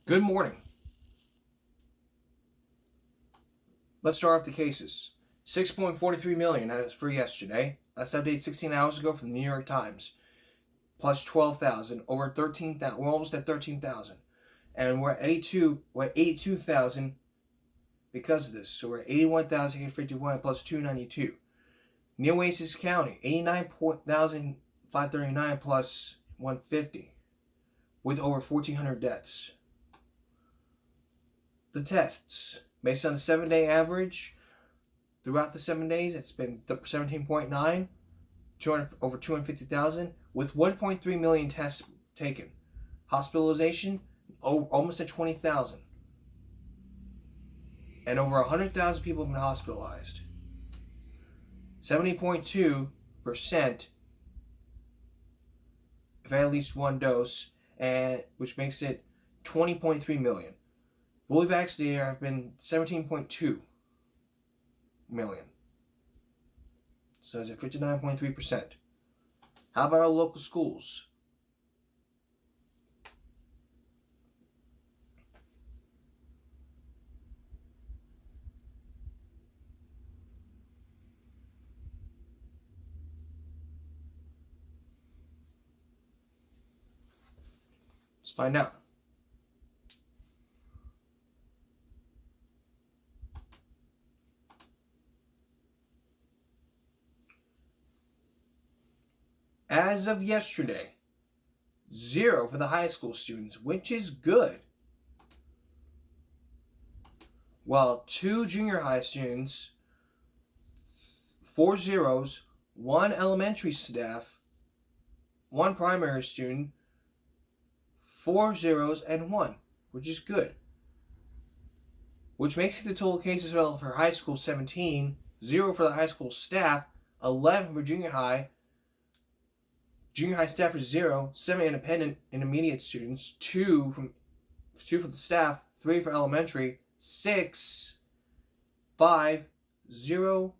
Good morning. Let's start off the cases. 6.43 million as for yesterday. That's updated 16 hours ago from the New York Times. Plus 12,000, over 13,000. We're almost at 13,000. And we're at 82,000 because of this. So we're at 81,851 plus 292. New Oasis County, 89,539 plus 150 with over 1,400 deaths. The tests, based on the 7-day average, throughout the 7 days, it's been 17.9, over 250,000, with 1.3 million tests taken. Hospitalization, almost at 20,000. And over 100,000 people have been hospitalized. 70.2% have had at least one dose, and which makes it 20.3 million. Fully vaccinated have been 17.2 million. So it's at 59.3%. How about our local schools? Let's find out. As of yesterday, 0 for the high school students, which is good. While 2 junior high students, 4 zeros, 1 elementary staff, 1 primary student, 4 zeros, and 1, which is good. Which makes it the total cases for high school 17, 0 for the high school staff, 11 for junior high. Junior high staff is 0, 7 independent intermediate students, 2 for the staff, 3 for elementary, 6, 5, 0,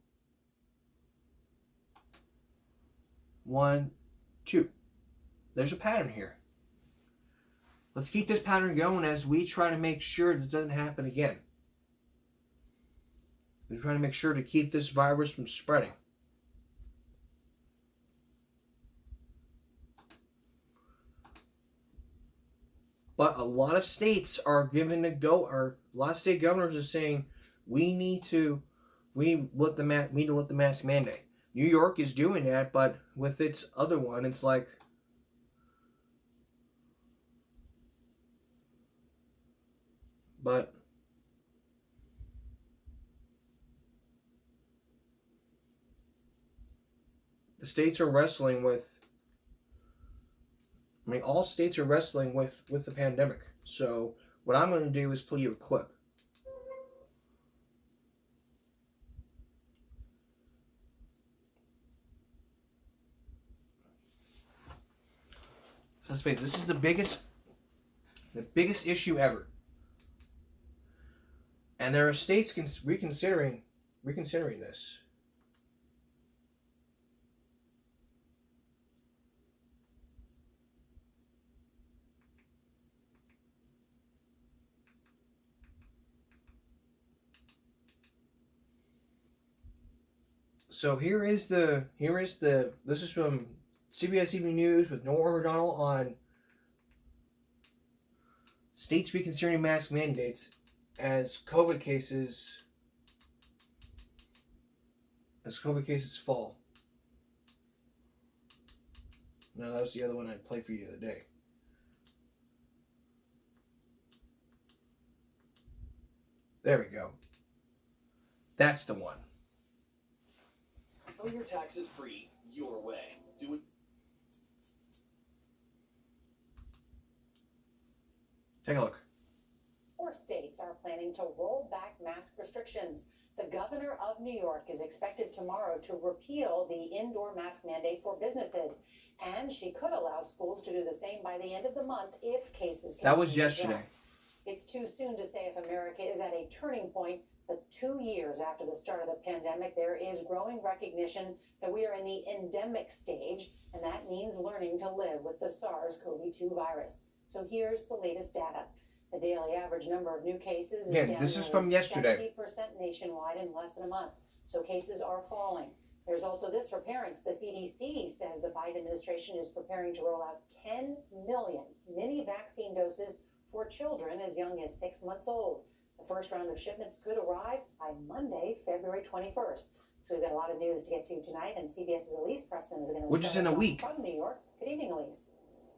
1, 2. There's a pattern here. Let's keep this pattern going as we try to make sure this doesn't happen again. We're trying to make sure to keep this virus from spreading. But a lot of states are giving a go, or a lot of state governors are saying we need to let the mask mandate. New York is doing that, but with its other one, it's like but the states are wrestling with. All states are wrestling with the pandemic. So what I'm going to do is play you a clip. So let's face it, this is the biggest issue ever. And there are states reconsidering this. So this is from CBS Evening News with Norm O'Donnell on states reconsidering mask mandates as COVID cases fall. No, that was the other one I played for you the other day. There we go. That's the one. File your taxes free your way. Do it. Take a look. 4 states are planning to roll back mask restrictions. The governor of New York is expected tomorrow to repeal the indoor mask mandate for businesses, and she could allow schools to do the same by the end of the month if cases continue. That was yesterday. It's too soon to say if America is at a turning point, but 2 years after the start of the pandemic, there is growing recognition that we are in the endemic stage, and that means learning to live with the SARS-CoV-2 virus. So here's the latest data. The daily average number of new cases is Again, down this is nearly from yesterday. 70% nationwide in less than a month. So cases are falling. There's also this for parents. The CDC says the Biden administration is preparing to roll out 10 million mini vaccine doses for children as young as 6 months old. The first round of shipments could arrive by Monday, February 21st. So we've got a lot of news to get to tonight, and CBS's Elise Preston is going to Which is in a week. From New York. Good evening, Elise.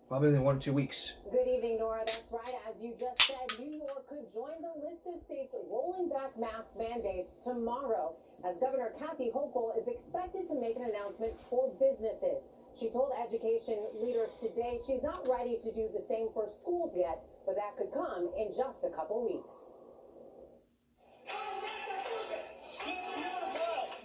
Probably in 1 or 2 weeks. Good evening, Nora. That's right. As you just said, New York could join the list of states rolling back mask mandates tomorrow, as Governor Kathy Hochul is expected to make an announcement for businesses. She told education leaders today she's not ready to do the same for schools yet, but that could come in just a couple weeks.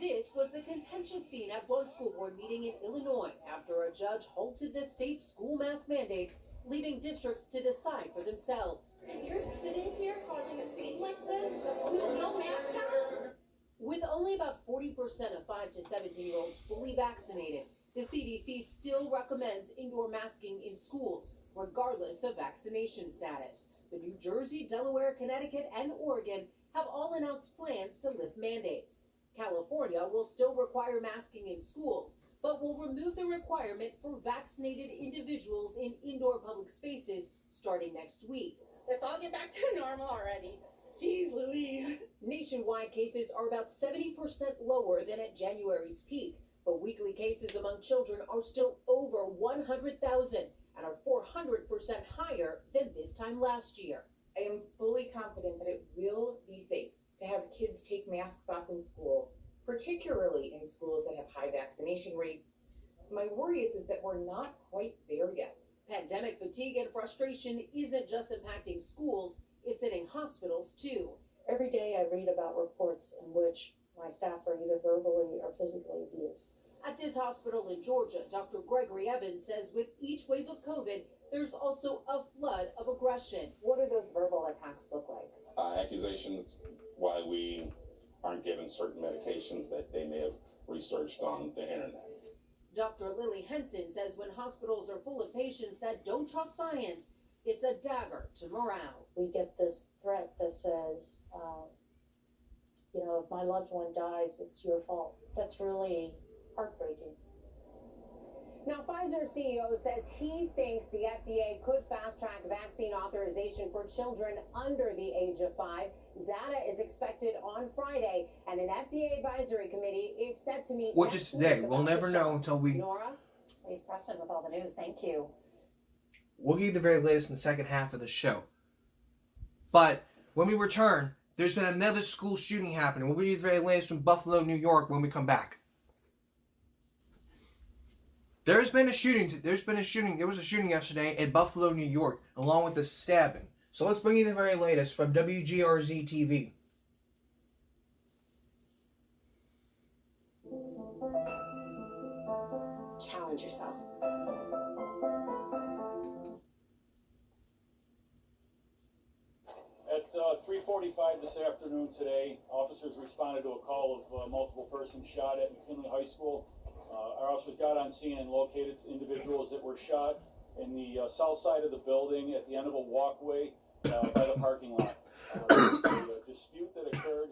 This was the contentious scene at one school board meeting in Illinois after a judge halted the state's school mask mandates, leaving districts to decide for themselves. And you're sitting here causing a scene like this with no mask on? With only about 40% of 5 to 17-year-olds fully vaccinated, the CDC still recommends indoor masking in schools, regardless of vaccination status. But New Jersey, Delaware, Connecticut, and Oregon have all announced plans to lift mandates. California will still require masking in schools, but will remove the requirement for vaccinated individuals in indoor public spaces starting next week. Let's all get back to normal already. Jeez Louise. Nationwide cases are about 70% lower than at January's peak, but weekly cases among children are still over 100,000 and are 400% higher than this time last year. I am fully confident that it will be safe to have kids take masks off in school, particularly in schools that have high vaccination rates. My worry is that we're not quite there yet. Pandemic fatigue and frustration isn't just impacting schools, it's hitting hospitals too. Every day I read about reports in which my staff are either verbally or physically abused. At this hospital in Georgia, Dr. Gregory Evans says with each wave of COVID, there's also a flood of aggression. What do those verbal attacks look like? Accusations why we aren't given certain medications that they may have researched on the internet. Dr. Lily Henson says when hospitals are full of patients that don't trust science, it's a dagger to morale. We get this threat that says, if my loved one dies, it's your fault. That's really heartbreaking. Now, Pfizer CEO says he thinks the FDA could fast-track vaccine authorization for children under the age of 5. Data is expected on Friday, and an FDA advisory committee is set to meet Which next is today. week We'll about never the know shot. until we... Nora? Elise Preston with all the news. Thank you. We'll give you the very latest in the second half of the show. But when we return, there's been another school shooting happening. We'll give you the very latest from Buffalo, New York when we come back. There was a shooting yesterday in Buffalo, New York, along with a stabbing. So let's bring you the very latest from WGRZ TV. Challenge yourself. At 3:45 this afternoon today, officers responded to a call of multiple persons shot at McKinley High School. Our officers got on scene and located individuals that were shot in the south side of the building at the end of a walkway by the parking lot. A dispute that occurred.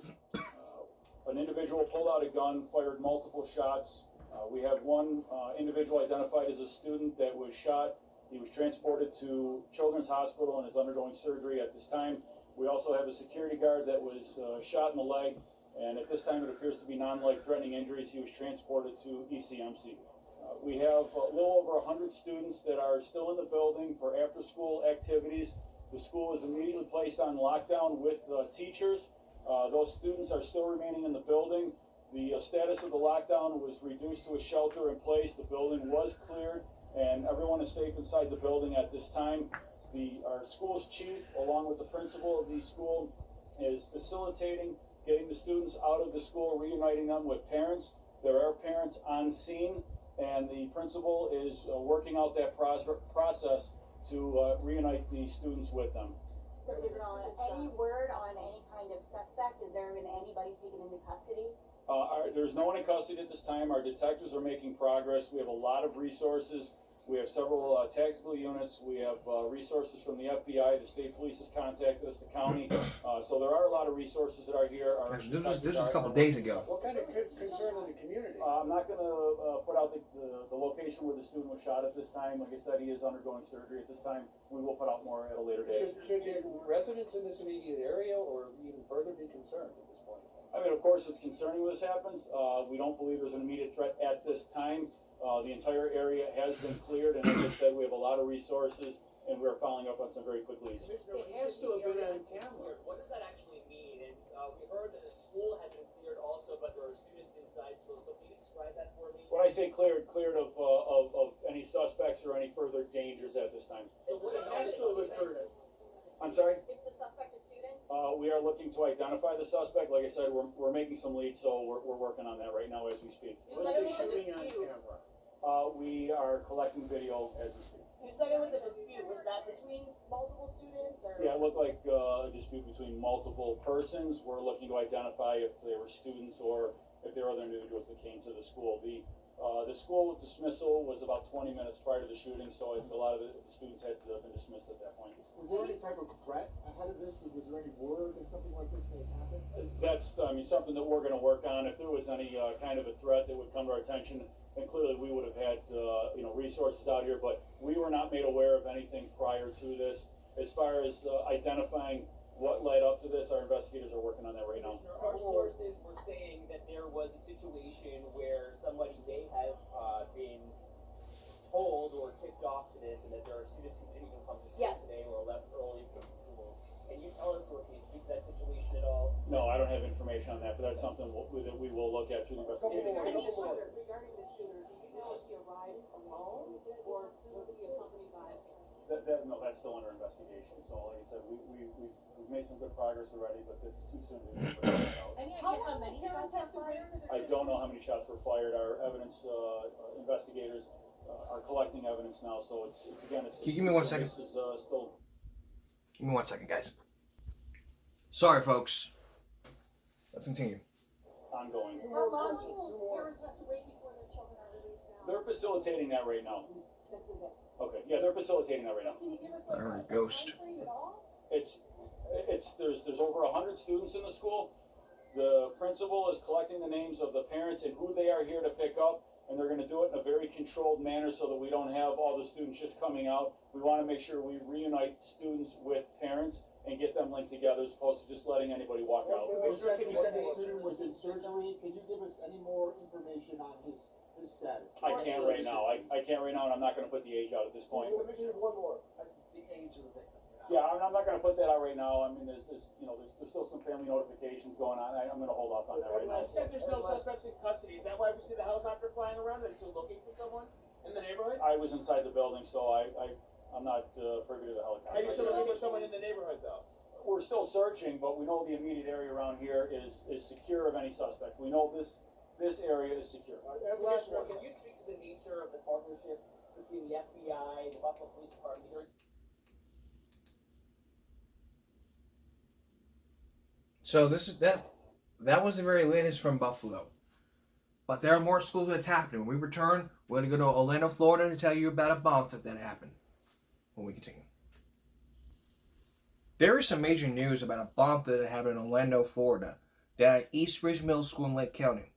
An individual pulled out a gun, fired multiple shots. We have one individual identified as a student that was shot. He was transported to Children's Hospital and is undergoing surgery at this time. We also have a security guard that was shot in the leg, and at this time it appears to be non-life-threatening injuries. He was transported to ECMC. We have a little over 100 students that are still in the building for after-school activities. The school is immediately placed on lockdown with teachers. Those students are still remaining in the building. The status of the lockdown was reduced to a shelter in place. The building was cleared, and everyone is safe inside the building at this time. Our school's chief, along with the principal of the school, is facilitating getting the students out of the school, reuniting them with parents. There are parents on scene, and the principal is working out that process to reunite the students with them. Any word on any kind of suspect? Has there been anybody taken into custody? There's no one in custody at this time. Our detectives are making progress. We have a lot of resources We have several tactical units. We have resources from the FBI. The state police has contacted us, the county. So there are a lot of resources that are here. Our Actually, this was a detectives couple are- days ago. What kind of concern in the community? I'm not going to put out the location where the student was shot at this time. Like I said, he is undergoing surgery at this time. We will put out more at a later date. Should the residents in this immediate area or even further be concerned at this point? I mean, of course, it's concerning when this happens. We don't believe there's an immediate threat at this time. The entire area has been cleared, and as I said, we have a lot of resources, and we're following up on some very quick leads. It has to have been on camera. What does that actually mean? And we heard that the school had been cleared also, but there are students inside. So can you describe that for me? When I say cleared of any suspects or any further dangers at this time. So what It has to have occurred. I'm sorry? Is the suspect a student? We are looking to identify the suspect. Like I said, we're making some leads, so we're working on that right now as we speak. Was the shooting on camera? We are collecting video as we speak. You said it was a dispute. Was that between multiple students or? Yeah, it looked like a dispute between multiple persons. We're looking to identify if they were students or if there were other individuals that came to the school. The school dismissal was about 20 minutes prior to the shooting, so I think a lot of the students had been dismissed at that point. Was there any type of threat ahead of this? Was there any word that something like this may happen? That's, something that we're gonna work on. If there was any, kind of a threat that would come to our attention, then clearly we would have had, resources out here, but we were not made aware of anything prior to this. As far as, identifying what led up to this, our investigators are working on that right now. Our sources were saying that there was a situation where somebody may have been told or tipped off to this, and that there are students who didn't even come to school today or left early from school. Can you tell us, or can you speak to that situation at all? No, I don't have information on that, but that's something that we will look at through the investigation. Regarding the shooter, do you know if he arrived alone or was he accompanied by a parent? No, that's still under investigation. So, like I said, we've made some good progress already, but it's too soon to figure that out. Any idea how many shots were fired? I don't know how many shots were fired. Our evidence investigators are collecting evidence now, so it's again, it's. Can you give me 1 second? This is still. Give me 1 second, guys. Sorry, folks. Let's continue. Ongoing. How long will parents have to wait before their children are released now? They're facilitating that right now. Okay, yeah, they're facilitating that right now. Can you give us I heard a ghost. timeframe at all? There's over 100 students in the school. The principal is collecting the names of the parents and who they are here to pick up, and they're going to do it in a very controlled manner so that we don't have all the students just coming out. We want to make sure we reunite students with parents and get them linked together as opposed to just letting anybody walk out. You said the student was in surgery. Can you give us any more information on his status? I can't right now. I can't right now, and I'm not going to put the age out at this point. Commissioner, one more. The age of the victim. Yeah, I'm not going to put that out right now. I mean, there's still some family notifications going on. I'm going to hold off on that right now. You said there's no suspects in custody. Is that why we see the helicopter flying around? Are they still looking for someone in the neighborhood? I was inside the building, so I'm not privy to the helicopter. Are you still looking for someone in the neighborhood though? We're still searching, but we know the immediate area around here is secure of any suspect. We know this area is secure. Commissioner, can you speak to the nature of the partnership between the FBI, the Buffalo Police Department? So that was the very latest from Buffalo. But there are more school that's happening. When we return, we're going to go to Orlando, Florida to tell you about a bomb that happened. When we continue. There is some major news about a bomb that happened in Orlando, Florida, down at Eastridge Middle School in Lake County.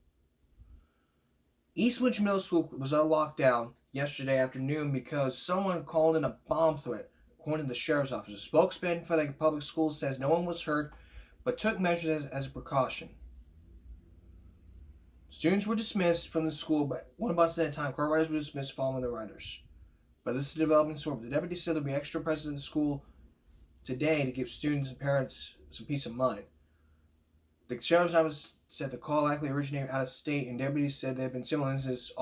Eastridge Middle School was on lockdown yesterday afternoon because someone called in a bomb threat, according to the sheriff's office. A spokesman for the public schools says no one was hurt, but took measures as a precaution. Students were dismissed from the school, but one bus at a time. Car riders were dismissed following the riders. But this is a developing story. The deputy said there'll be extra presence in the school today to give students and parents some peace of mind. The sheriff's office said the call likely originated out of state, and deputies said there have been similar incidents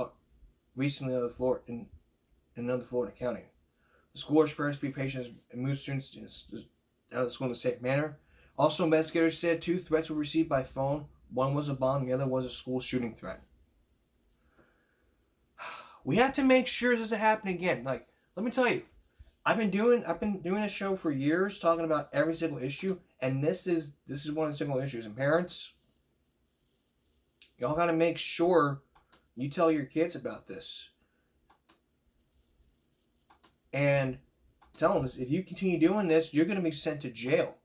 recently in another Florida county. The school urged parents to be patient and move students out of the school in a safe manner. Also, investigators said 2 threats were received by phone. One was a bomb, the other was a school shooting threat. We have to make sure this doesn't happen again. Like, let me tell you, I've been doing a show for years talking about every single issue, and this is one of the single issues. And parents, y'all got to make sure you tell your kids about this. and tell them, if you continue doing this, you're going to be sent to jail.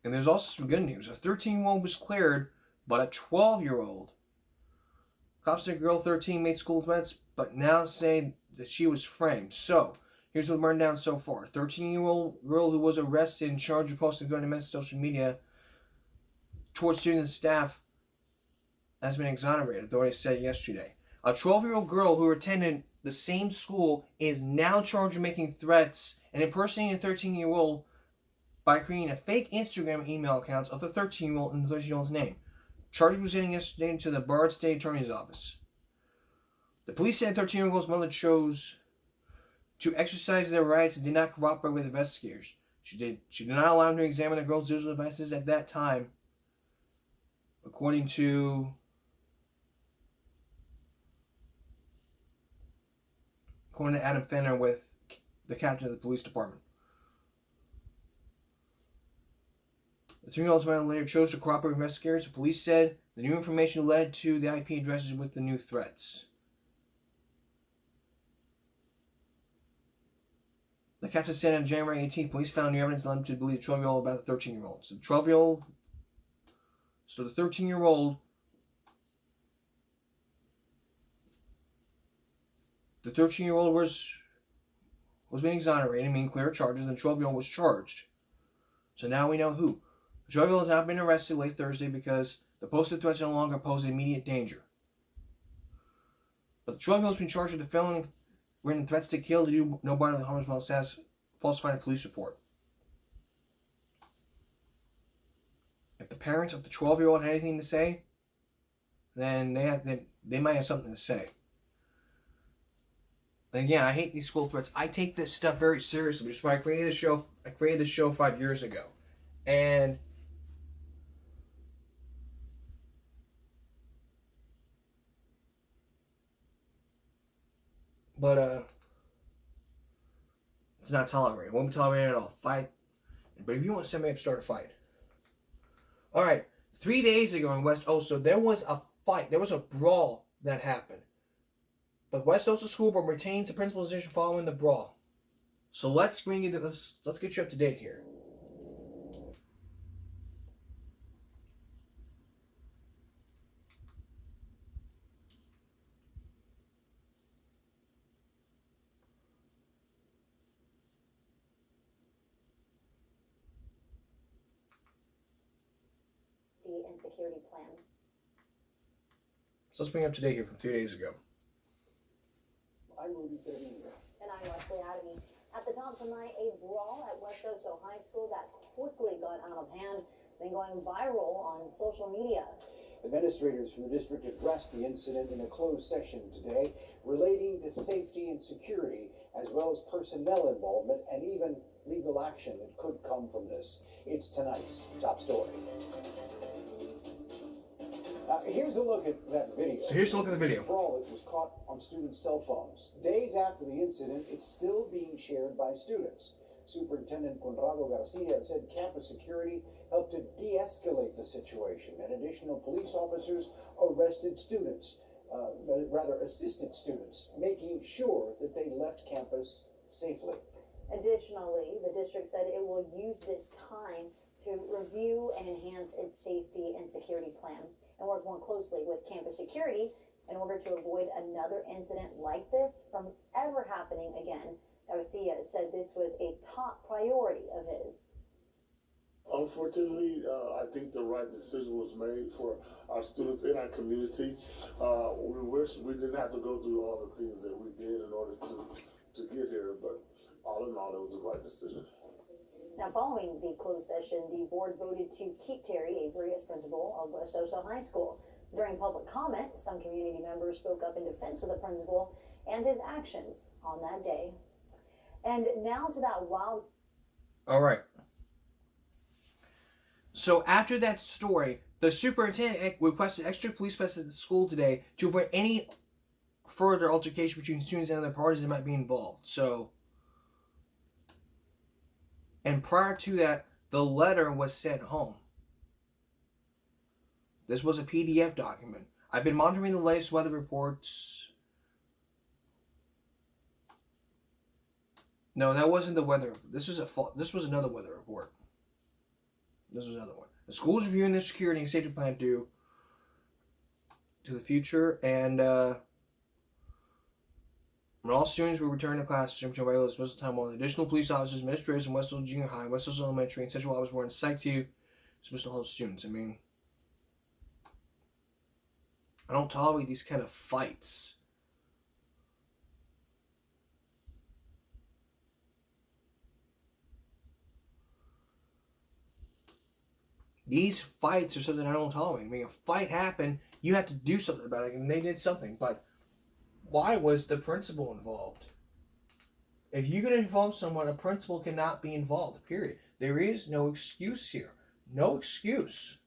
And there's also some good news. A 13-year-old was cleared, but a 12-year-old. Cops said girl 13 made school threats, but now say that she was framed. So, here's what burned down so far. 13-year-old girl who was arrested and charged with posting threatening messages on social media towards students and staff has been exonerated, authorities said yesterday. A 12-year-old girl who attended the same school is now charged with making threats and impersonating a 13-year-old by creating a fake Instagram email accounts of the 13-year-old and the 13-year-old's name. Charges were presented yesterday to the Bard State Attorney's Office. The police said 13-year-old's mother chose to exercise their rights and did not cooperate with investigators. She did not allow them to examine the girl's digital devices at that time, according to Adam Fenner, with the captain of the police department. The 2-year-old's mother later chose to cooperate with investigators. The police said the new information led to the IP addresses with the new threats. The captain said on January 18th, police found new evidence that led them to believe the 12-year-old about the 13-year-old. So the 13-year-old, the 13-year-old was being exonerated, meaning clear charges, and the 12-year-old was charged. So now we know who. The 12-year-old has now been arrested late Thursday because the posted threats no longer pose immediate danger. But the 12-year-old has been charged with the felony written threats to kill, to do no bodily harm, as well as falsifying a police report. If the parents of the 12-year-old had anything to say, then they might have something to say. And again, I hate these school threats. I take this stuff very seriously, which is why I created this show 5 years ago. But it's not tolerated. It won't be tolerated at all. Fight. But if you want to send me up, start a fight. Alright. 3 days ago in West Oso, there was a fight. There was a brawl that happened. But West Oso School Board retains the principal's position following the brawl. So let's get you up to date here. And security plan. So let's bring you up to date here from 2 days ago. I'm Rudy Trevino. And I'm Wesley Adamy. At the top tonight, a brawl at West Oso High School that quickly got out of hand, then going viral on social media. Administrators from the district addressed the incident in a closed session today, relating to safety and security, as well as personnel involvement and even legal action that could come from this. It's tonight's top story. Here's a look at that video. So here's a look at the video. This brawl that was caught on students' cell phones. Days after the incident, it's still being shared by students. Superintendent Conrado Garcia said campus security helped to de-escalate the situation, and additional police officers arrested students, assisted students, making sure that they left campus safely. Additionally, the district said it will use this time to review and enhance its safety and security plan and work more closely with campus security in order to avoid another incident like this from ever happening again. Garcia said this was a top priority of his. Unfortunately, I think the right decision was made for our students in our community. We wish we didn't have to go through all the things that we did in order to get here, but all in all, it was the right decision. Now, following the closed session, the board voted to keep Terry Avery as principal of West Oso High School. During public comment, some community members spoke up in defense of the principal and his actions on that day. And now to that wild... All right. So after that story, the superintendent requested extra police presence at the school today to avoid any further altercation between students and other parties that might be involved. So... And prior to that, the letter was sent home. This was a PDF document. I've been monitoring the latest weather reports. No, that wasn't the weather. This was another weather report. This was another one. The school is reviewing their security and safety plan due to the future, and when all students will return to classrooms to regular dismissal time, while additional police officers, administrators in Westfield Junior High, Westfield Elementary, and Central Office were in sight to dismissal all students. I mean, I don't tolerate these kind of fights. These fights are something I don't tolerate. I mean, a fight happened, you have to do something about it, and they did something. But why was the principal involved? If you're going to involve someone, a principal cannot be involved, period. There is no excuse here. No excuse.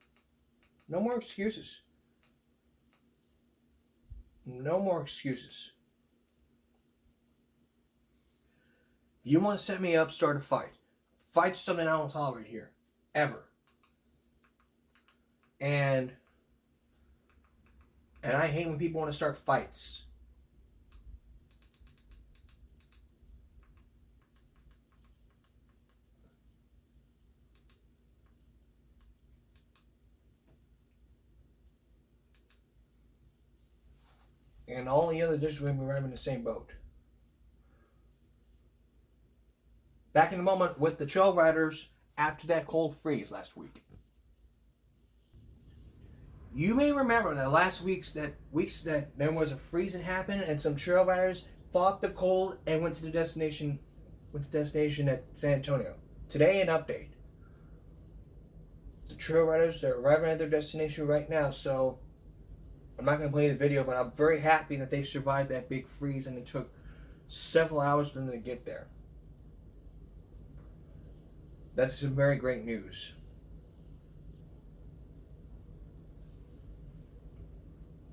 No more excuses. No more excuses. If you want to set me up, start a fight. Fight's something I don't tolerate here. Ever. And I hate when people want to start fights. And all the other districts will be right in the same boat. Back in a moment with the trail riders after that cold freeze last week. You may remember that last weeks that there was a freeze that happened and some trail riders fought the cold and went to the destination at San Antonio. Today, an update. The trail riders, they're arriving at their destination right now, so I'm not going to play the video, but I'm very happy that they survived that big freeze and it took several hours for them to get there. That's some very great news.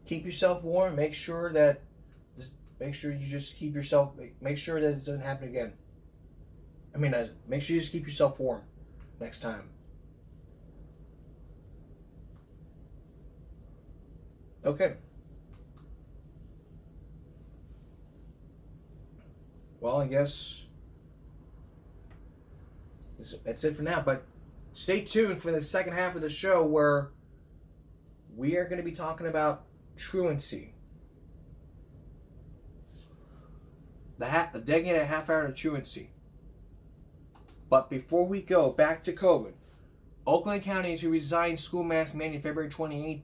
Keep yourself warm. Make sure you just keep yourself. Make sure that it doesn't happen again. Make sure you just keep yourself warm next time. Okay. Well, I guess that's it for now. But stay tuned for the second half of the show where we are going to be talking about truancy. A decade and a half hour of truancy. But before we go back to COVID, Oakland County is to resign school mask mandate February 28th.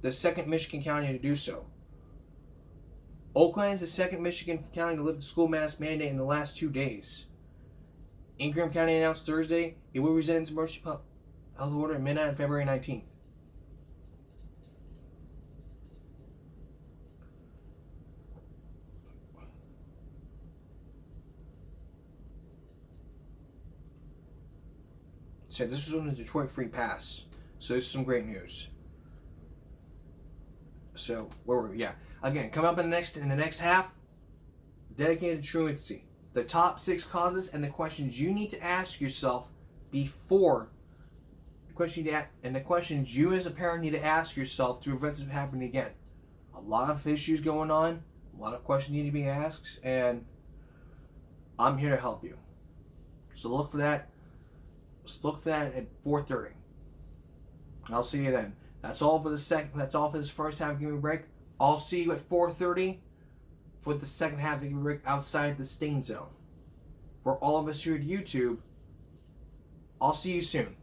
The second Michigan county to do so. Oakland is the second Michigan county to lift the school mask mandate in the last 2 days. Ingham County announced Thursday it will rescind its emergency health order at midnight on February 19th. So this was on the Detroit Free Pass. So this is some great news. So where were we? Yeah. Again, coming up in the next half, dedicated to truancy. The top 6 causes and the questions you need to ask yourself before the questions you as a parent need to ask yourself to prevent this from happening again. A lot of issues going on, a lot of questions need to be asked, and I'm here to help you. So look for that. Let's look for that at 4:30. I'll see you then. That's all for this first half of Give Me a Break. I'll see you at 4:30 for the second half of Give Me a Break outside the Stain Zone. For all of us here at YouTube, I'll see you soon.